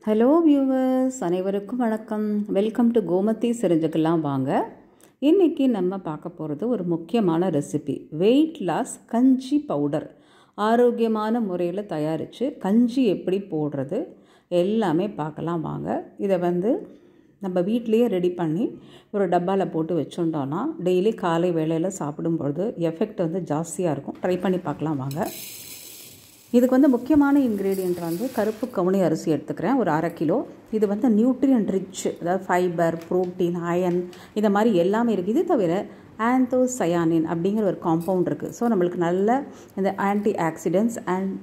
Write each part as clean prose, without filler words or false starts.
Hello viewers, அனைவருக்கும் வணக்கம். Welcome to Gomathi தெரிஞ்சுக்கலாம் வாங்க. இன்றைக்கி நம்ம பார்க்க போகிறது ஒரு முக்கியமான ரெசிபி, வெயிட் லாஸ் கஞ்சி பவுடர். ஆரோக்கியமான முறையில் தயாரித்து கஞ்சி எப்படி போடுறது எல்லாமே பார்க்கலாம் வாங்க. இதை நம்ம வீட்லேயே ரெடி பண்ணி ஒரு டப்பாவில் போட்டு வச்சுட்டோன்னா டெய்லி காலை வேளையில் சாப்பிடும்பொழுது எஃபெக்ட் ஜாஸ்தியாக இருக்கும். ட்ரை பண்ணி பார்க்கலாம் வாங்க. இதுக்கு முக்கியமான இன்க்ரீடியண்ட் கருப்பு கவுனி அரிசி எடுத்துக்கிறேன், ஒரு 1/2 கிலோ. இது நியூட்ரியன்ட் ரிச், அதாவது ஃபைபர், ப்ரோட்டீன், அயன் இந்த மாதிரி எல்லாமே இருக்குது. இது தவிர ஆந்தோசயானின் அப்படிங்கிற ஒரு காம்பவுண்ட் இருக்குது. ஸோ நம்மளுக்கு நல்ல இந்த anti oxidants and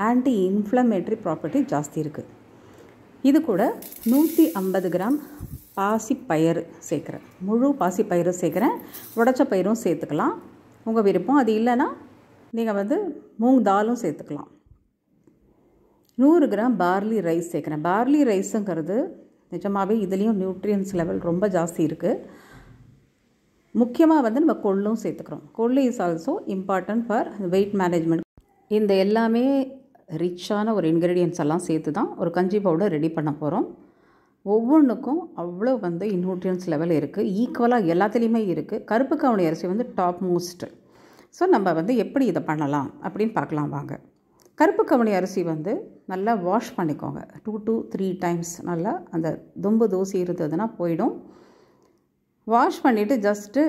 anti inflammatory property ஜாஸ்தி இருக்குது. இது கூட 150 கிராம் பாசிப்பயிறு சேர்க்குறேன். முழு பாசிப்பயிறு சேர்க்குறேன், உடைச்ச பயிரும் சேர்த்துக்கலாம் உங்கள் விருப்பம். அது இல்லைன்னா நீங்கள் மூங் தாலும் சேர்த்துக்கலாம். 100 கிராம் பார்லி ரைஸ் சேர்க்குறேன். பார்லி ரைஸுங்கிறது நிஜமாகவே இதுலேயும் நியூட்ரியன்ஸ் லெவல் ரொம்ப ஜாஸ்தி இருக்குது. முக்கியமாக நம்ம கொள்ளும் சேர்த்துக்கிறோம். கொள்ளு is also important for wait management. இந்த எல்லாமே ரிச்சான ஒரு இன்க்ரீடியன்ட்ஸ் எல்லாம் சேர்த்து தான் ஒரு கஞ்சி பவுடர் ரெடி பண்ண போகிறோம். ஒவ்வொன்றுக்கும் அவ்வளோ நியூட்ரியன்ஸ் லெவல் இருக்குது, ஈக்குவலாக எல்லாத்துலேயுமே இருக்குது. கருப்பு கவுனி அரிசி டாப் மோஸ்ட்டு. ஸோ நம்ம எப்படி இதை பண்ணலாம் அப்படின்னு பார்க்கலாம் வாங்க. கருப்பு கவுனி அரிசி நல்லா வாஷ் பண்ணிக்கோங்க. 2 to 3 டைம்ஸ் நல்லா அந்த தும்பு தூசி இருந்ததுன்னா போயிடும். வாஷ் பண்ணிவிட்டு ஜஸ்ட்டு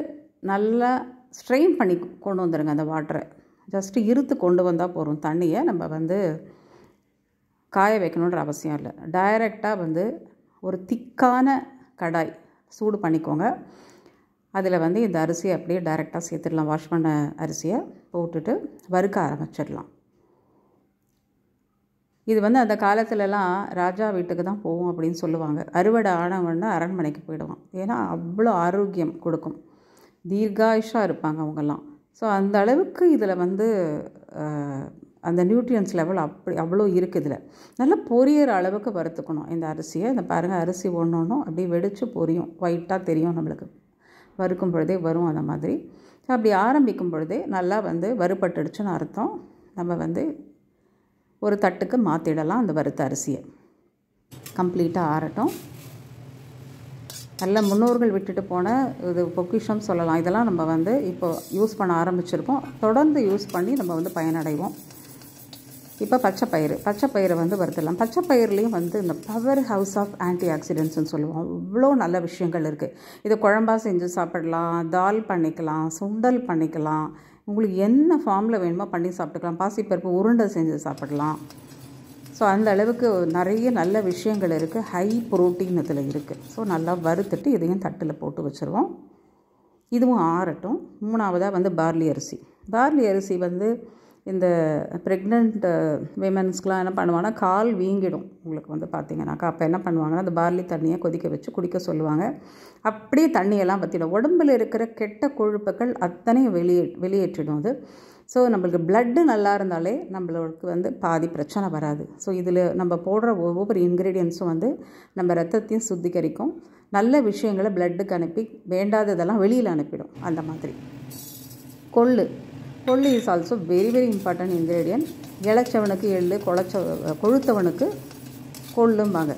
நல்லா ஸ்ட்ரெயின் பண்ணி கொண்டு வந்துடுங்க. அந்த வாட்டரை ஜஸ்ட்டு இருத்து கொண்டு வந்தால் போகிறோம். தண்ணியை நம்ம காய வைக்கணுன்ற அவசியம் இல்லை. டைரெக்டாக ஒரு திக்கான கடாய் சூடு பண்ணிக்கோங்க. அதில் இந்த அரிசியை அப்படியே டைரெக்டாக சேர்த்துடலாம். வாஷ் பண்ண அரிசியை போட்டுட்டு வறுக்க ஆரம்பிச்சிடலாம். இது அந்த காலத்துலலாம் ராஜா வீட்டுக்கு தான் போவோம் அப்படின்னு சொல்லுவாங்க. அறுவடை ஆனவன்னா அரண்மனைக்கு போயிடுவான். ஏன்னா அவ்வளோ ஆரோக்கியம் கொடுக்கும், தீர்காயுஷாக இருப்பாங்க அவங்கெல்லாம். ஸோ அந்த அளவுக்கு இதில் அந்த நியூட்ரியன்ஸ் லெவல் அவ்வளோ இருக்குது. இதில் நல்லா பொரியிற அளவுக்கு வறுத்துக்கணும் இந்த அரிசியை. இந்த பாருங்கள், அரிசி ஒன்றும் அப்படியே வெடித்து பொரியும், ஒயிட்டாக தெரியும் நம்மளுக்கு. வறுக்கும் பொழுதே வரும் அந்த மாதிரி. அப்படி ஆரம்பிக்கும் பொழுதே நல்லா வறுபட்டுடுச்சுன்னு அர்த்தம். நம்ம ஒரு தட்டுக்கு மாற்றிடலாம் அந்த வறுத்த அரிசியை. கம்ப்ளீட்டாக ஆறட்டும். நல்ல முன்னோர்கள் விட்டுட்டு போன இது பொக்கிஷம் சொல்லலாம். இதெல்லாம் நம்ம இப்போ யூஸ் பண்ண ஆரம்பிச்சிருக்கோம். தொடர்ந்து யூஸ் பண்ணி நம்ம பயனடைவோம். இப்போ பச்சைப்பயிரை வறுத்துடலாம். பச்சைப்பயிர்லேயும் இந்த பவர் ஹவுஸ் ஆஃப் ஆன்டி ஆக்சிடென்ட்ஸ்னு சொல்லுவோம். அவ்வளோ நல்ல விஷயங்கள் இருக்குது. இதை குழம்பாக செஞ்சு சாப்பிடலாம், தால் பண்ணிக்கலாம், சுண்டல் பண்ணிக்கலாம், உங்களுக்கு என்ன ஃபார்மில் வேணுமோ பண்ணி சாப்பிட்டுக்கலாம். பாசிப்பருப்பு உருண்டை செஞ்சு சாப்பிடலாம். ஸோ அந்த அளவுக்கு நிறைய நல்ல விஷயங்கள் இருக்குது. ஹை ப்ரோட்டீன் இதில் இருக்குது. ஸோ நல்லா வறுத்துட்டு இதையும் தட்டில் போட்டு வச்சுருவோம். இதுவும் ஆறட்டும். மூணாவதாக பார்லி அரிசி இந்த ப்ரெக்னென்ட் விமன்ஸ்க்கெலாம் என்ன பண்ணுவாங்கன்னா, கால் வீங்கிடும் உங்களுக்கு பார்த்திங்கனாக்கா. அப்போ என்ன பண்ணுவாங்கன்னா, அந்த பார்லி தண்ணியை கொதிக்க வச்சு குடிக்க சொல்லுவாங்க. அப்படியே தண்ணியெல்லாம் வற்றிடும். உடம்பில் இருக்கிற கெட்ட கொழுப்புகள் அத்தனையும் வெளியேற்றிடும் அது. ஸோ நம்மளுக்கு பிளட்டு நல்லா இருந்தாலே நம்மளுக்கு பாதி பிரச்சனை வராது. ஸோ இதில் நம்ம போடுற ஒவ்வொரு இன்க்ரீடியன்ஸும் நம்ம ரத்தத்தையும் சுத்திகரிக்கும். நல்ல விஷயங்களை பிளட்டுக்கு அனுப்பி வேண்டாததெல்லாம் வெளியில் அனுப்பிடும். அந்த மாதிரி கொள்ளு is also very very important ingredient. இளைச்சவனுக்கு எள்ளு, கொழுத்தவனுக்கு கொள்ளும்பாங்க.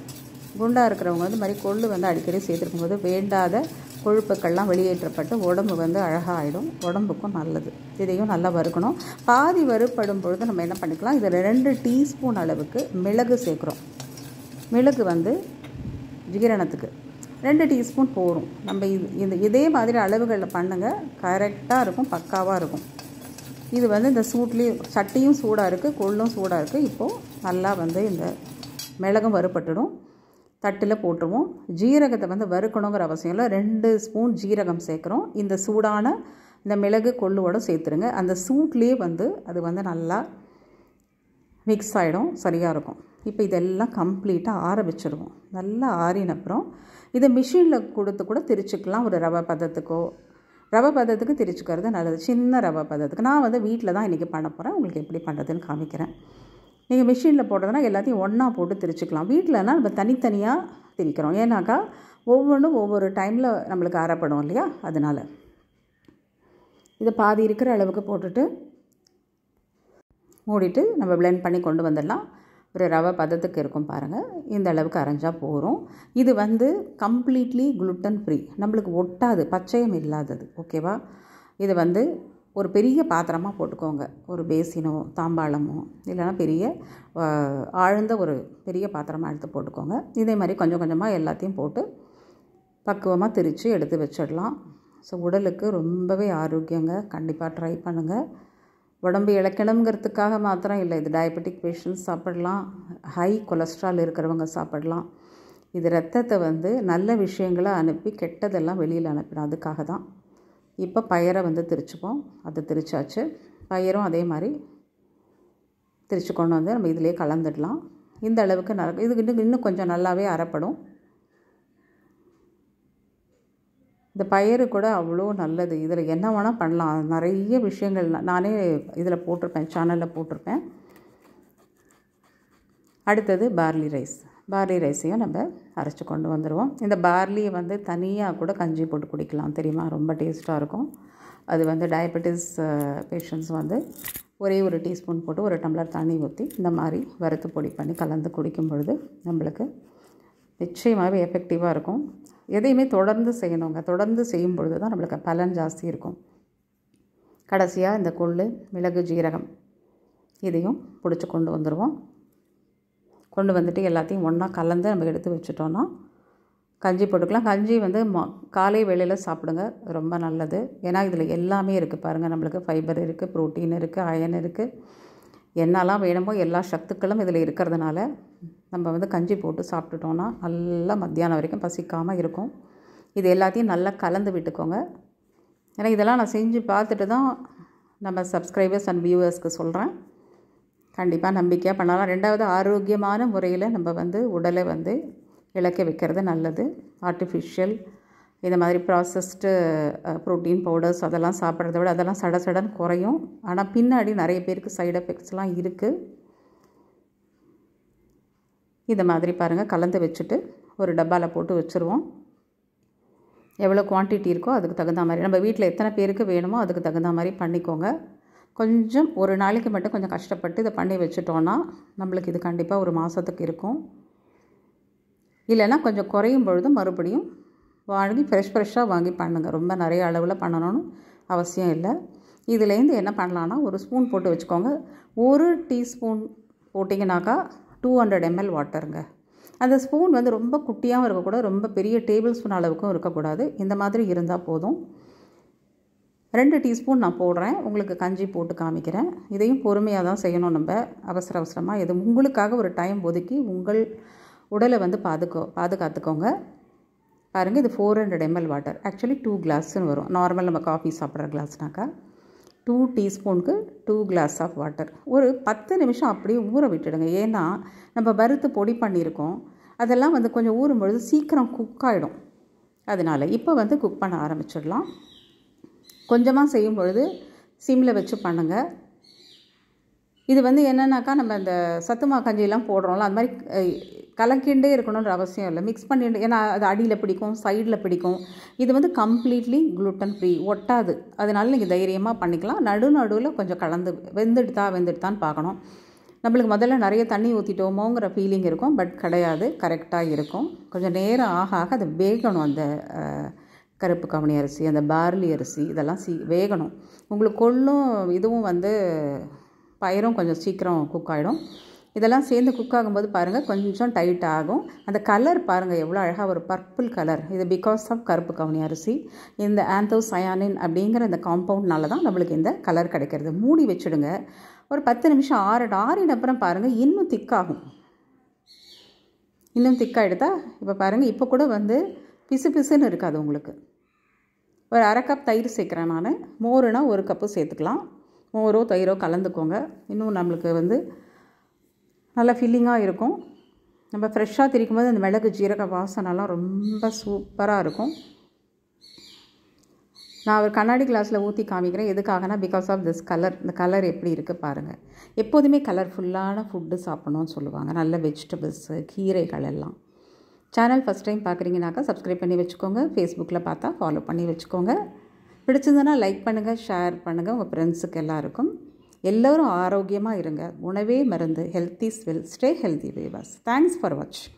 குண்டாக இருக்கிறவங்க மாதிரி கொள்ளு அடிக்கடி சேர்த்துருக்கும் போது வேண்டாத கொழுப்புக்கள்லாம் வெளியேற்றப்பட்டு உடம்பு அழகாக ஆகிடும், உடம்புக்கும் நல்லது. இதையும் நல்லா வறுக்கணும். பாதி வறுப்படும் பொழுது நம்ம என்ன பண்ணிக்கலாம், இதில் 2 டீஸ்பூன் அளவுக்கு மிளகு சேர்க்குறோம். மிளகு ஜீரணத்துக்கு 2 டீஸ்பூன் போகும். நம்ம இதே மாதிரி அளவுகளில் பண்ணுங்கள், கரெக்டாக இருக்கும், பக்காவாக இருக்கும். இது இந்த சூட்லேயும் சட்டியும் சூடாக இருக்குது, கொள்ளும் சூடாக இருக்குது. இப்போது நல்லா இந்த மிளகும் வறுப்பட்டுடும். தட்டில் போட்டுருவோம். ஜீரகத்தை வறுக்கணுங்கிற அவசியம் இல்லை. 2 ஸ்பூன் ஜீரகம் சேர்க்குறோம். இந்த சூடான இந்த மிளகு கொள்ளுவோடு சேர்த்துருங்க. அந்த சூட்லேயே அது நல்லா மிக்ஸ் ஆகிடும், சரியாக இருக்கும். இப்போ இதெல்லாம் கம்ப்ளீட்டாக ஆற வச்சுடுவோம். நல்லா ஆறினப்புறம் இதை மிஷினில் கொடுத்து கூட திரிச்சுக்கலாம். ஒரு ரவை பதத்துக்கு திரிச்சுக்கிறது நல்லது. சின்ன ரவை பதத்துக்கு. நான் வீட்டில் தான் இன்றைக்கி பண்ண போகிறேன். உங்களுக்கு எப்படி பண்ணுறதுன்னு காமிக்கிறேன். நீங்கள் மிஷினில் போடுறதுனா எல்லாத்தையும் ஒன்றா போட்டு திரிச்சுக்கலாம். வீட்டிலனா நம்ம தனித்தனியாக திரிக்கிறோம். ஏன்னாக்கா ஒவ்வொன்றும் ஒவ்வொரு டைமில் நம்மளுக்கு அரைப்படும் இல்லையா, அதனால். இதை பாதி இருக்கிற அளவுக்கு போட்டுட்டு மூடிட்டு நம்ம பிளெண்ட் பண்ணி கொண்டு வந்துடலாம். ஒரு ரவை பதத்துக்கு இருக்கும் பாருங்கள். இந்த அளவுக்கு அரைஞ்சால் போகிறோம். இது வந்து கம்ப்ளீட்லி குளுட்டன் ஃப்ரீ, நம்மளுக்கு ஒட்டாது, பச்சையம் இல்லாதது. ஓகேவா? இது வந்து ஒரு பெரிய பாத்திரமாக போட்டுக்கோங்க. ஒரு பேசினோ தாம்பாளமோ இல்லைனா பெரிய ஆழ்ந்த ஒரு பெரிய பாத்திரமாக எடுத்து போட்டுக்கோங்க. இதே மாதிரி கொஞ்சம் கொஞ்சமாக எல்லாத்தையும் போட்டு பக்குவமாக திரித்து எடுத்து வச்சிடலாம். ஸோ உடலுக்கு ரொம்பவே ஆரோக்கியங்க. கண்டிப்பாக ட்ரை பண்ணுங்கள். உடம்பு இழக்கணுங்கிறதுக்காக மாத்திரம் இல்லை, இது டயபெட்டிக் பேஷண்ட்ஸ் சாப்பிடலாம், ஹை கொலஸ்ட்ரால் இருக்கிறவங்க சாப்பிடலாம். இது ரத்தத்தை வந்து நல்ல விஷயங்களை அனுப்பி கெட்டதெல்லாம் வெளியில் அனுப்பிடும். அதுக்காக தான். இப்போ பயரை வந்து திரிச்சுப்போம். அது திரிச்சாச்சு. பயரும் அதே மாதிரி திரிச்சு கொண்டு வந்து நம்ம இதிலே கலந்துடலாம். இந்த அளவுக்கு இது இன்னும் கொஞ்சம் நல்லாவே அரைப்படும். இந்த பயிறு கூட அவ்வளோ நல்லது. இதில் என்ன வேணால் பண்ணலாம். நிறைய விஷயங்கள் நானே இதில் போட்டிருப்பேன், சேனலில் போட்டிருப்பேன். அடுத்தது பார்லி ரைஸ். பார்லி ரைஸையும் நம்ம அரைச்சி கொண்டு வந்துடுவோம். இந்த பார்லியை வந்து தனியாக கூட கஞ்சி போட்டு குடிக்கலாம், தெரியுமா? ரொம்ப டேஸ்ட்டாக இருக்கும். அது வந்து டயபெட்டிஸ் பேஷண்ட்ஸ் வந்து ஒரே ஒரு டீஸ்பூன் போட்டு ஒரு டம்ளர் தண்ணி ஊற்றி இந்த மாதிரி வறுத்து பொடி பண்ணி கலந்து குடிக்கும் பொழுது நம்மளுக்கு நிச்சயமாகவே எஃபெக்டிவாக இருக்கும். எதையுமே தொடர்ந்து செய்யணுங்க. தொடர்ந்து செய்யும் பொழுது தான் நம்மளுக்கு பலன் ஜாஸ்தி இருக்கும். கடைசியாக இந்த கொள்ளு, மிளகு, ஜீரகம் இதையும் பிடிச்சி கொண்டு வந்துடுவோம். கொண்டு வந்துட்டு எல்லாத்தையும் ஒன்றா கலந்து நம்ம எடுத்து வச்சுட்டோன்னா கஞ்சி போட்டுக்கலாம். கஞ்சி வந்து காலை வேளையில் சாப்பிடுங்க, ரொம்ப நல்லது. ஏன்னா இதில் எல்லாமே இருக்குது பாருங்கள். நம்மளுக்கு ஃபைபர் இருக்குது, ப்ரோட்டீன் இருக்குது, அயன் இருக்குது, என்னெல்லாம் வேணுமோ எல்லா சத்துக்களும் இதில் இருக்கிறதுனால நம்ம வந்து கஞ்சி போட்டு சாப்பிட்டுட்டோன்னா நல்லா மத்தியானம் வரைக்கும் பசிக்காமல் இருக்கும். இது எல்லாத்தையும் நல்லா கலந்து விட்டுக்கோங்க. ஏன்னா இதெல்லாம் நான் செஞ்சு பார்த்துட்டு தான் நம்ம சப்ஸ்கிரைபர்ஸ் அண்ட் வியூவர்ஸ்க்கு சொல்கிறேன். கண்டிப்பாக நம்பிக்கையாக பண்ணலாம். ரெண்டாவது, ஆரோக்கியமான முறையில் நம்ம வந்து உடலை வந்து இழக்க வைக்கிறது நல்லது. ஆர்டிஃபிஷியல் இந்த மாதிரி ப்ராசஸ்டு ப்ரோட்டீன் பவுடர்ஸ் அதெல்லாம் சாப்பிட்றத விட அதெல்லாம் சடன்னு குறையும். ஆனால் பின்னாடி நிறைய பேருக்கு சைடு எஃபெக்ட்ஸ்லாம் இருக்குது. இந்த மாதிரி பாருங்கள், கலந்து வச்சுட்டு ஒரு டப்பாவில் போட்டு வச்சுருவோம். எவ்வளோ குவான்டிட்டி இருக்கோ அதுக்கு தகுந்த மாதிரி, நம்ம வீட்டில் எத்தனை பேருக்கு வேணுமோ அதுக்கு தகுந்த மாதிரி பண்ணிக்கோங்க. கொஞ்சம் ஒரு நாளைக்கு மட்டும் கொஞ்சம் கஷ்டப்பட்டு இதை பண்ணி வச்சுட்டோன்னா நம்மளுக்கு இது கண்டிப்பாக ஒரு மாதத்துக்கு இருக்கும். இல்லைன்னா கொஞ்சம் குறையும் பொழுது மறுபடியும் வாங்கி ஃப்ரெஷ்ஷாக வாங்கி பண்ணுங்கள். ரொம்ப நிறைய அளவில் பண்ணணும்னு அவசியம் இல்லை. இதுலேருந்து என்ன பண்ணலான்னா ஒரு ஸ்பூன் போட்டு வச்சுக்கோங்க. ஒரு டீஸ்பூன் போட்டிங்கனாக்கா 200 ml வாட்டருங்க. அந்த ஸ்பூன் வந்து ரொம்ப குட்டியாகவும் இருக்கக்கூடாது, ரொம்ப பெரிய டேபிள் ஸ்பூன் அளவுக்கும் இருக்கக்கூடாது. இந்த மாதிரி இருந்தால் போதும். 2 டீஸ்பூன் நான் போடுறேன், உங்களுக்கு கஞ்சி போட்டு காமிக்கிறேன். இதையும் பொறுமையாக தான் செய்யணும். நம்ம அவசரமாக இது உங்களுக்காக ஒரு டைம் ஒதுக்கி உங்கள் உடலை வந்து பாதுகாத்துக்கோங்க. பாருங்கள், இது 400 ml வாட்டர். ஆக்சுவலி 2 கிளாஸ்ன்னு வரும். நார்மல் நம்ம காஃபி சாப்பிட்ற கிளாஸ்னாக்கா 2 டீஸ்பூனுக்கு 2 கிளாஸ் ஆஃப் வாட்டர். ஒரு 10 நிமிஷம் அப்படியே ஊற விட்டுடுங்க. ஏன்னா நம்ம வறுத்து பொடி பண்ணியிருக்கோம், அதெல்லாம் வந்து கொஞ்சம் ஊறும்பொழுது சீக்கிரம் குக் ஆகிடும். அதனால் இப்போ வந்து குக் பண்ண ஆரம்பிச்சிடலாம். கொஞ்சமாக செய்யும் பொழுது சிம்மில் வச்சு பண்ணுங்கள். இது வந்து என்னென்னாக்கா நம்ம இந்த சத்துமா கஞ்சியெல்லாம் போடுறோம்ல, அது மாதிரி கலக்கிண்டே இருக்கணுன்ற அவசியம் இல்லை. மிக்ஸ் பண்ணிட்டு, ஏன்னா அது அடியில் பிடிக்கும், சைடில் பிடிக்கும். இது வந்து கம்ப்ளீட்லி குளுட்டன் ஃப்ரீ, ஒட்டாது. அதனால நீங்கள் தைரியமாக பண்ணிக்கலாம். நடுவில் கொஞ்சம் கலந்து வெந்துடுதான்னு பார்க்கணும். நம்மளுக்கு முதல்ல நிறைய தண்ணி ஊற்றிட்டோமோங்கிற ஃபீலிங் இருக்கும், பட் கிடையாது, கரெக்டாக இருக்கும். கொஞ்சம் நேரம் ஆக அது வேகணும். அந்த கருப்பு கவுனி அரிசி, அந்த பார்லி அரிசி இதெல்லாம் வேகணும். உங்களுக்கு கொள்ளும் இதுவும் வந்து பயிரும் கொஞ்சம் சீக்கிரம் குக் ஆகிடும். இதெல்லாம் சேர்ந்து குக் ஆகும்போது பாருங்கள் கொஞ்சம் டைட் ஆகும். அந்த கலர் பாருங்கள் எவ்வளோ அழகாக ஒரு பர்பிள் கலர். இது பிகாஸ் ஆஃப் கருப்பு கவுனி அரிசி. இந்த ஆந்தோசயானின் அப்படிங்கிற இந்த காம்பவுண்ட்னால தான் நம்மளுக்கு இந்த கலர் கிடைக்கிறது. மூடி வச்சுடுங்க. ஒரு 10 நிமிஷம் ஆறின அப்புறம் பாருங்கள் இன்னும் திக்காகும். இன்னும் திக்காகிடுதா? இப்போ பாருங்கள், இப்போ கூட வந்து பிசுன்னு இருக்காது உங்களுக்கு. ஒரு 1/2 கப் தயிர் சேர்க்குறேன் நான். மோருனா 1 கப்பு சேர்த்துக்கலாம். மோரோ தயிரோ கலந்துக்கோங்க. இன்னும் நம்மளுக்கு வந்து நல்லா ஃபில்லிங்காக இருக்கும். நம்ம ஃப்ரெஷ்ஷாக திரிக்கும் போது அந்த மிளகு ஜீரக வாசனைலாம் ரொம்ப சூப்பராக இருக்கும். நான் ஒரு கண்ணாடி கிளாஸில் ஊற்றி காமிக்கிறேன். எதுக்காகனா பிகாஸ் ஆஃப் திஸ் கலர். இந்த கலர் எப்படி இருக்குது பாருங்கள். எப்போதுமே கலர்ஃபுல்லான ஃபுட்டு சாப்பிட்ணுன்னு சொல்லுவாங்க. நல்ல வெஜிடபிள்ஸு, கீரைகள் எல்லாம். சேனல் ஃபஸ்ட் டைம் பார்க்குறீங்கனாக்கா சப்ஸ்கிரைப் பண்ணி வச்சுக்கோங்க. ஃபேஸ்புக்கில் பார்த்தா ஃபாலோ பண்ணி வச்சுக்கோங்க. பிடிச்சிருந்தனா லைக் பண்ணுங்கள், ஷேர் பண்ணுங்கள் உங்கள் ஃப்ரெண்ட்ஸுக்கு எல்லாருக்கும். எல்லோரும் ஆரோக்கியமாக இருங்க. உணவே மருந்து. Health is well. Stay healthy viewers. Thanks for watch.